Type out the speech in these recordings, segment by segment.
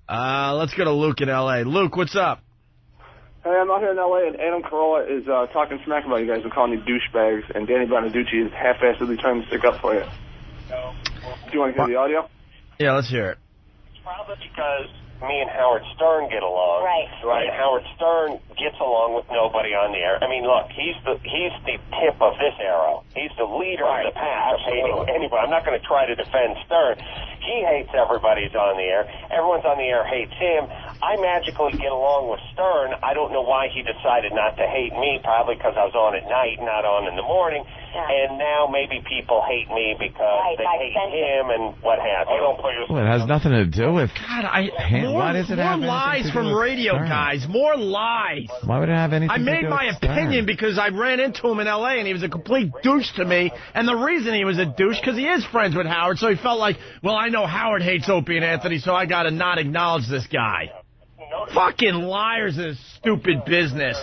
Let's go to Luke in L.A. Luke, what's up? Hey, I'm out here in L.A., and Adam Carolla is talking smack about you guys and calling you douchebags, and Danny Bonaducci is half-assedly trying to stick up for you. Do you want to hear the audio? Yeah, let's hear it. It's probably because me and Howard Stern get along. Right. And Howard Stern gets along with nobody on the air. I mean, look, he's the tip of this arrow. He's the leader of the pack of hating anybody. I'm not going to try to defend Stern. He hates everybody's on the air. Everyone's on the air hates him. I magically get along with Stern. I don't know why he decided not to hate me, probably because I was on at night, not on in the morning. Yeah. And now maybe people hate me because they hate him and what have you. Well, it has nothing to do with... God, why does it have more lies from radio guys. More lies. Why would it have anything to do with I made my opinion because I ran into him in L.A. and he was a complete douche to me. And the reason he was a douche, because he is friends with Howard, so he felt like, well, I know Howard hates Opie and Anthony, so I got to not acknowledge this guy. Fucking liars is stupid business.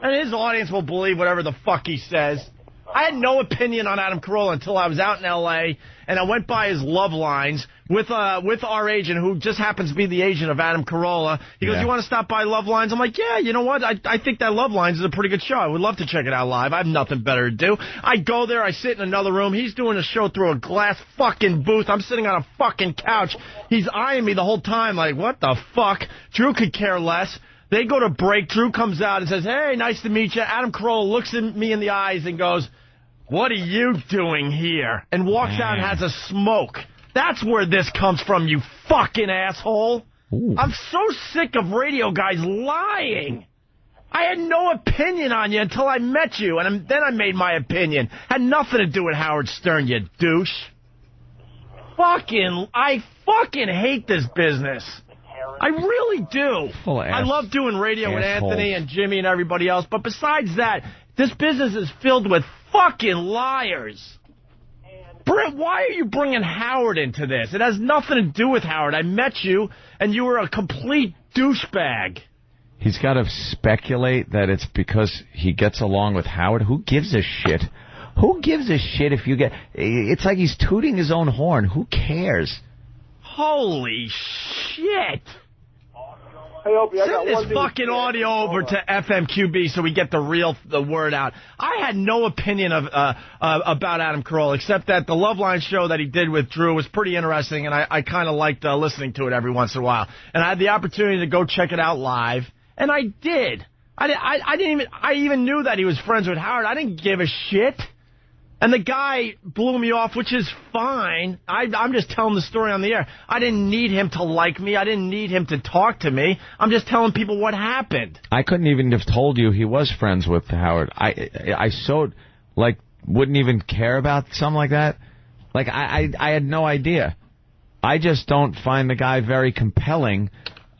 And his audience will believe whatever the fuck he says. I had no opinion on Adam Carolla until I was out in L.A., and I went by his love lines with our agent, who just happens to be the agent of Adam Carolla. He goes, you want to stop by Love Lines? I'm like, yeah, you know what? I think that Love Lines is a pretty good show. I would love to check it out live. I have nothing better to do. I go there. I sit in another room. He's doing a show through a glass fucking booth. I'm sitting on a fucking couch. He's eyeing me the whole time like, what the fuck? Drew could care less. They go to break. Drew comes out and says, hey, nice to meet you. Adam Carolla looks at me in the eyes and goes, what are you doing here? And walks out and has a smoke. That's where this comes from, you fucking asshole. Ooh. I'm so sick of radio guys lying. I had no opinion on you until I met you, and then I made my opinion. Had nothing to do with Howard Stern, you douche. I fucking hate this business. I really do. I love doing radio with Anthony and Jimmy and everybody else, but besides that, this business is filled with fucking liars. Brent, why are you bringing Howard into this? It has nothing to do with Howard. I met you, and you were a complete douchebag. He's got to speculate that it's because he gets along with Howard. Who gives a shit? Who gives a shit if you get... It's like he's tooting his own horn. Who cares? Holy shit. Hey, Opie, send this fucking audio over to FMQB so we get the word out. I had no opinion about Adam Carolla, except that the Love Line show that he did with Drew was pretty interesting, and I kind of liked listening to it every once in a while. And I had the opportunity to go check it out live, and I did. I even knew that he was friends with Howard. I didn't give a shit. And the guy blew me off, which is fine. I'm just telling the story on the air. I didn't need him to like me. I didn't need him to talk to me. I'm just telling people what happened. I couldn't even have told you he was friends with Howard. I wouldn't even care about something like that. Like, I had no idea. I just don't find the guy very compelling.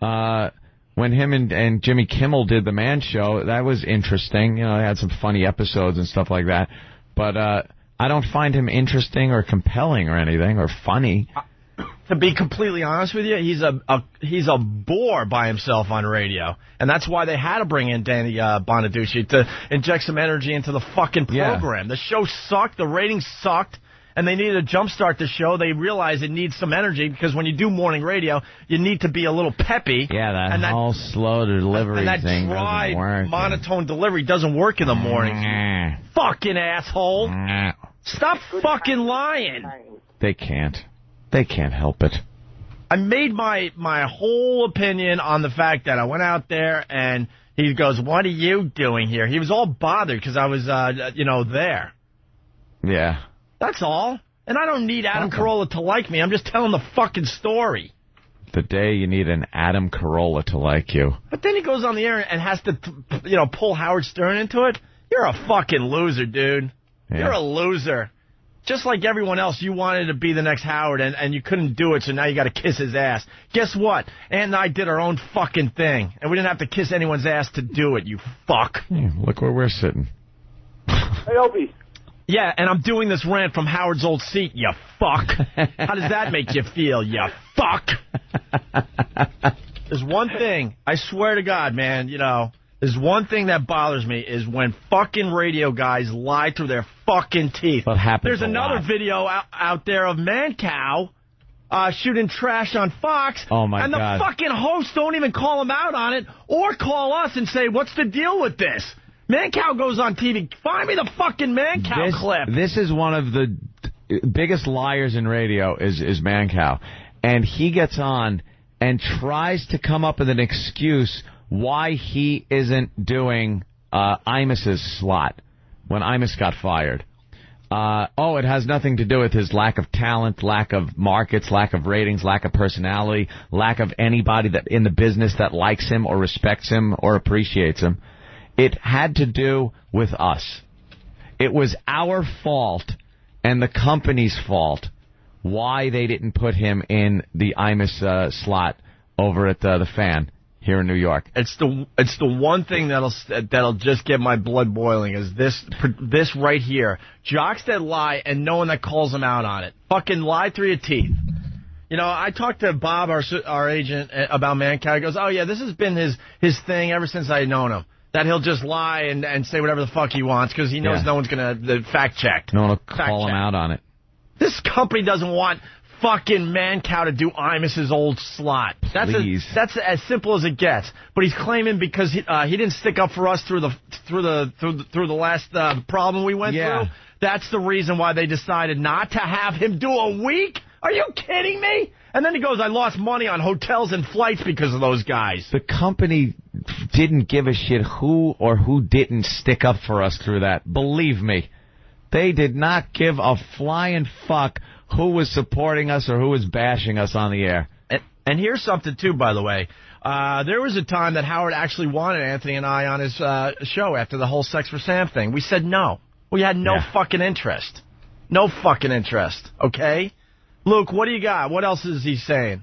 When him and Jimmy Kimmel did the Man Show, that was interesting. You know, they had some funny episodes and stuff like that. But I don't find him interesting or compelling or anything or funny. To be completely honest with you, he's a bore by himself on radio, and that's why they had to bring in Danny Bonaducci to inject some energy into the fucking program. The show sucked, the ratings sucked, and they needed to jumpstart the show. They realized it needs some energy because when you do morning radio, you need to be a little peppy. Yeah, that whole slow delivery thing doesn't work. Monotone delivery doesn't work in the morning. Fucking asshole. Stop fucking lying. They can't. They can't help it. I made my whole opinion on the fact that I went out there and he goes, what are you doing here? He was all bothered because I was, there. Yeah. That's all. And I don't need Adam Carolla to like me. I'm just telling the fucking story. The day you need an Adam Carolla to like you. But then he goes on the air and has to, pull Howard Stern into it. You're a fucking loser, dude. Yeah. You're a loser. Just like everyone else, you wanted to be the next Howard, and you couldn't do it, so now you got to kiss his ass. Guess what? Ann and I did our own fucking thing, and we didn't have to kiss anyone's ass to do it, you fuck. Yeah, look where we're sitting. Hey, Opie. Yeah, and I'm doing this rant from Howard's old seat, you fuck. How does that make you feel, you fuck? There's one thing, I swear to God, man, there's one thing that bothers me is when fucking radio guys lie through their fucking teeth. What happens? There's another video out there of Man Cow shooting trash on Fox. Oh, my God. God. And the fucking hosts don't even call him out on it or call us and say, what's the deal with this? Mancow goes on TV. Find me the fucking Mancow clip. This is one of the biggest liars in radio is Mancow. And he gets on and tries to come up with an excuse why he isn't doing Imus's slot when Imus got fired. It has nothing to do with his lack of talent, lack of markets, lack of ratings, lack of personality, lack of anybody that in the business that likes him or respects him or appreciates him. It had to do with us. It was our fault and the company's fault why they didn't put him in the Imus slot over at the Fan here in New York. It's the one thing that'll just get my blood boiling is this right here. Jocks that lie and no one that calls them out on it. Fucking lie through your teeth. You know, I talked to Bob, our agent, about Mancow. He goes, oh, yeah, this has been his thing ever since I've known him. That he'll just lie and say whatever the fuck he wants because he knows no one's going to fact check. No one will call him out on it. This company doesn't want fucking Mancow to do Imus's old slot. That's as simple as it gets. But he's claiming because he didn't stick up for us through the last problem we went through. That's the reason why they decided not to have him do a week. Are you kidding me? And then he goes, I lost money on hotels and flights because of those guys. The company didn't give a shit who or who didn't stick up for us through that. Believe me. They did not give a flying fuck who was supporting us or who was bashing us on the air. And here's something, too, by the way. There was a time that Howard actually wanted Anthony and I on his show after the whole Sex for Sam thing. We said no. We had no fucking interest. No fucking interest, okay? Luke, what do you got? What else is he saying?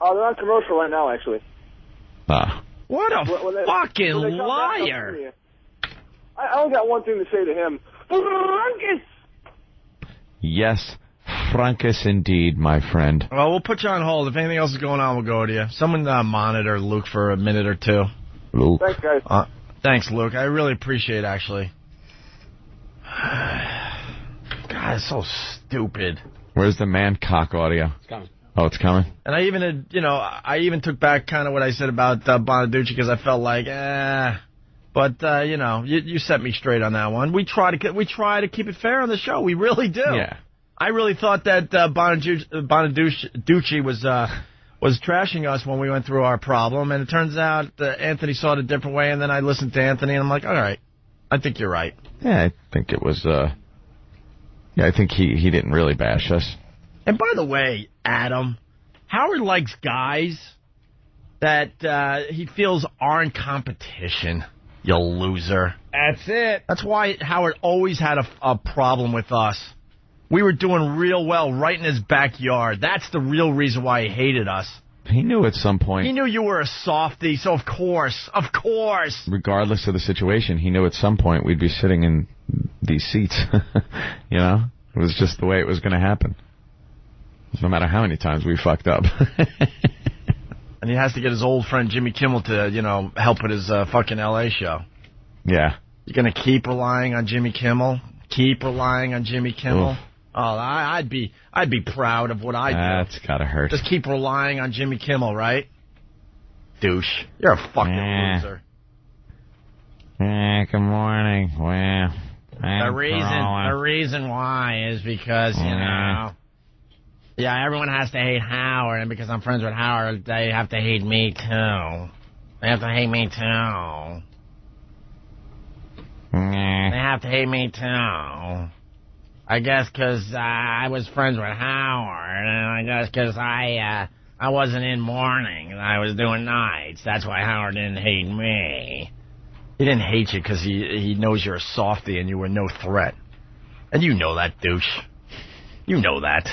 They're on commercial right now, actually. What a fucking liar. I only got one thing to say to him. Frankus! Yes, Frankus indeed, my friend. Well, we'll put you on hold. If anything else is going on, we'll go to you. Someone monitor Luke for a minute or two. Luke. Thanks, guys. Thanks, Luke. I really appreciate it, actually. God, it's so stupid. Where's the man-cock audio? It's coming. Oh, it's coming? And I even took back kind of what I said about Bonaduce because I felt like, But, you set me straight on that one. We try to keep it fair on the show. We really do. Yeah. I really thought that Bonaduce was trashing us when we went through our problem, and it turns out Anthony saw it a different way, and then I listened to Anthony, and I'm like, all right, I think you're right. Yeah, I think it was, I think he didn't really bash us. And by the way, Adam, Howard likes guys that he feels aren't competition. You loser. That's it. That's why Howard always had a problem with us. We were doing real well right in his backyard. That's the real reason why he hated us. He knew at some point. He knew you were a softie, so of course. Regardless of the situation, he knew at some point we'd be sitting in these seats. You know? It was just the way it was going to happen. No matter how many times we fucked up. And he has to get his old friend Jimmy Kimmel to, help with his fucking L.A. show. Yeah. You're going to keep relying on Jimmy Kimmel? Keep relying on Jimmy Kimmel? Oof. Oh, I'd be proud of what I do. That's gotta hurt. Just keep relying on Jimmy Kimmel, right? Douche. You're a fucking loser. Good morning. Well, the reason why is because, everyone has to hate Howard, and because I'm friends with Howard, they have to hate me, too. They have to hate me, too. They have to hate me, too. I guess because I was friends with Howard, and I guess because I wasn't in morning, and I was doing nights. That's why Howard didn't hate me. He didn't hate you because he knows you're a softie and you were no threat. And you know that, douche. You know that.